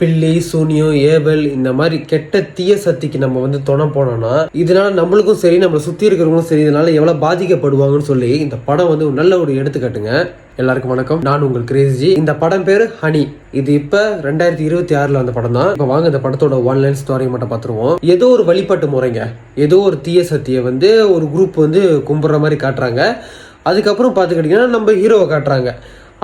பில்லி சூனியம் ஏவல் இந்த மாதிரி கெட்ட தீய சக்திக்கு நம்ம வந்து துணை போனோம்னா இதனால நம்மளுக்கும் சரி நம்மளை சுற்றி இருக்கிறவங்களும் சரி இதனால எவ்வளோ பாதிக்கப்படுவாங்கன்னு சொல்லி இந்த படம் வந்து நல்ல ஒரு எடுத்துக்காட்டுங்க. எல்லாருக்கும் வணக்கம், நான் உங்கள் கிரேசி. இந்த படம் பேரு ஹனி. இது இப்ப 2026 வந்த படம் தான். இப்ப வாங்க இந்த படத்தோட ஒன்லைன் ஸ்டோரி மட்டும் பார்த்துருவோம். ஏதோ ஒரு வழிபாட்டு முறைங்க, ஏதோ ஒரு தீய சக்தியை வந்து ஒரு குரூப் வந்து கும்பிட்ற மாதிரி காட்டுறாங்க. அதுக்கப்புறம் பார்த்துக்கிட்டிங்கன்னா நம்ம ஹீரோவை காட்டுறாங்க.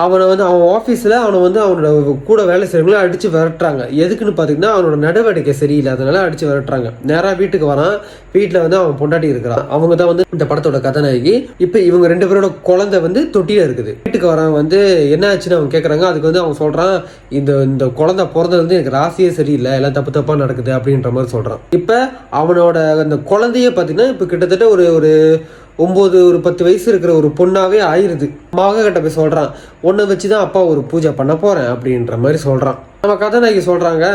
அவனை வந்து அவன் ஆஃபீஸில் அவனோட கூட வேலை செய்கிறவங்கள அடித்து விரட்டுறாங்க. எதுக்குன்னு பார்த்தீங்கன்னா அவனோட நடவடிக்கை சரியில்லை, அதனால அடித்து விரட்டுறாங்க. நேராக வீட்டுக்கு வரான். வீட்டில் வந்து அவன் பொண்டாட்டி இருக்கிறான். அவங்க தான் வந்து இந்த படத்தோட கதாநாயகி. இப்போ இவங்க 2 பேரோட குழந்தை வந்து தொட்டியில் இருக்குது. வீட்டுக்கு வரான் வந்து என்ன ஆச்சுன்னு அவங்க கேட்குறாங்க. அதுக்கு வந்து அவன் சொல்கிறான், இந்த குழந்தை பிறந்தது வந்து எனக்கு ராசியே சரியில்லை, எல்லாம் தப்பு தப்பாக நடக்குது அப்படின்ற மாதிரி சொல்கிறான். இப்போ அவனோட அந்த குழந்தைய பார்த்தீங்கன்னா இப்போ கிட்டத்தட்ட ஒரு 10 வயசு இருக்கிற ஒரு பொண்ணாவே ஆயிருது. மக கிட்ட போய் சொல்றான், உன்னை வச்சுதான் அப்பா ஒரு பூஜை பண்ண போறேன் அப்படின்ற மாதிரி சொல்றான். நம்ம கதாநாயகி சொல்றாங்க,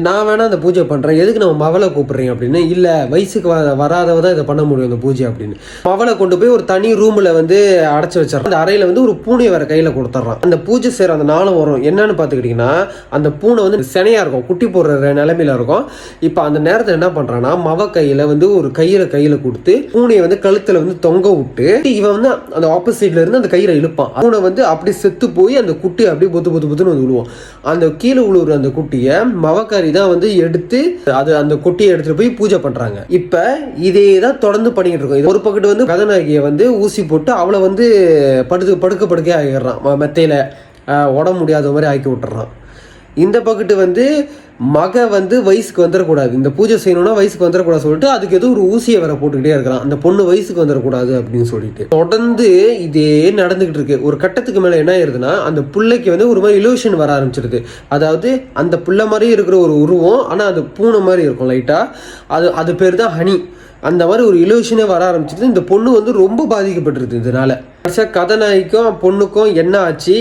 நான் வேணா அந்த பூஜை பண்றேன், எதுக்கு நம்ம மவளை கூப்பிடுறீங்க அப்படின்னு. இல்ல வயசுக்கு வராதவ தான் இதை பண்ண முடியும் அந்த பூஜை அப்படின்னு. மவளை கொண்டு போய் ஒரு தனி ரூம்ல வந்து அடைச்சு வச்சிடறான். அந்த அறையில வந்து ஒரு பூனையை வேற கையில கொடுத்துட்றான். அந்த பூஜை செய்யற அந்த நாளும் வரும். என்னன்னு பாத்துக்கிட்டீங்கன்னா அந்த பூனை வந்து சினையா இருக்கும், குட்டி போடுற நிலைமையில இருக்கும். இப்ப அந்த நேரத்துல என்ன பண்றான்னா மவ கையில வந்து ஒரு கையில கொடுத்து பூனையை வந்து கழுத்துல வந்து தொங்க விட்டு இவன் வந்து அந்த ஆப்போசிட்ல இருந்து அந்த கயிறை இழுப்பான். பூனை வந்து அப்படியே செத்து போய் அந்த குட்டி அப்படியே புத்துன்னு வந்து விழுவோம். அந்த கீழே உழுவுற அந்த குட்டியை மவக்காரி தான் வந்து எடுத்து அந்த குட்டியை எடுத்துட்டு போய் பூஜை பண்றாங்க. இப்ப இதே தான் தொடர்ந்து பண்ணிட்டு இருக்கோம். ஒரு பக்கத்து வந்து கதாநாயகியை வந்து ஊசி போட்டு அவளை வந்து படுக்க ஆகிடுறான். மெத்தையில உடம்பு முடியாத மாதிரி ஆக்கி விட்டுறான். இந்த பக்கத்து வந்து மக வந்து வயசுக்கு வந்துடக்கூடாது, இந்த பூஜை செய்யணும்னா வயசுக்கு வந்துடக்கூடாது சொல்லிட்டு அதுக்கு ஏதோ ஒரு ஊசியை வேற போட்டுக்கிட்டே இருக்கிறான். அந்த பொண்ணு வயசுக்கு வந்துடக்கூடாது அப்படின்னு சொல்லிட்டு தொடர்ந்து இதே நடந்துகிட்டு இருக்கு. ஒரு கட்டத்துக்கு மேல என்ன ஆயிருதுன்னா அந்த பிள்ளைக்கு வந்து ஒரு மாதிரி இலூஷன் வர ஆரம்பிச்சிருது. அதாவது அந்த பிள்ளை மாதிரி இருக்கிற ஒரு உருவம், ஆனா அது பூனை மாதிரி இருக்கும் லைட்டா. அது பேர் தான் ஹனி. அந்த மாதிரி ஒரு இலூஷனே வர ஆரம்பிச்சிருது. இந்த பொண்ணு வந்து ரொம்ப பாதிக்கப்பட்டிருது. இதனால கடைசியா கதாநாயகிக்கும் பொண்ணுக்கும் என்ன ஆச்சு,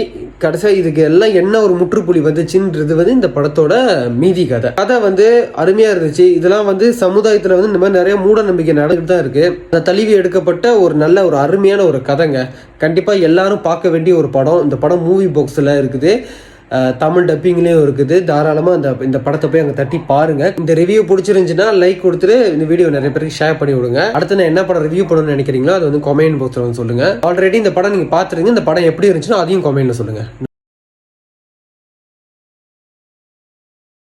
கடைசியா இதுக்கு எல்லாம் என்ன ஒரு முற்றுப்புள்ளி வந்துச்சுன்றது வந்து இந்த படத்தோட மீதி கதை வந்து அருமையா இருந்துச்சு. இதெல்லாம் வந்து சமுதாயத்துல வந்து இந்த மாதிரி நிறைய மூட நம்பிக்கை நடந்துட்டு தான் இருக்கு. அந்த தழுவி எடுக்கப்பட்ட ஒரு நல்ல ஒரு அருமையான ஒரு கதைங்க. கண்டிப்பா எல்லாரும் பார்க்க வேண்டிய ஒரு படம். இந்த படம் மூவி பாக்ஸ்ல இருக்குது, தமிழ் டப்பிங்லேயும் இருக்குது. தாராளமாக இந்த படத்தை போய் அங்கே தட்டி பாருங்க. இந்த ரிவ்யூ பிடிச்சிருந்துச்சுன்னா லைக் கொடுத்துட்டு இந்த வீடியோ நிறைய பேருக்கு ஷேர் பண்ணி விடுங்க. அடுத்து நான் என்ன படம் ரிவ்யூ பண்ணணும்னு நினைக்கிறீங்களோ அது வந்து கமெண்ட் பாக்ஸில் வந்து சொல்லுங்க. ஆல்ரெடி இந்த படம் நீங்கள் பார்த்துருங்க, இந்த படம் எப்படி இருந்துச்சுன்னா அதையும் கமெண்ட்ல சொல்லுங்க.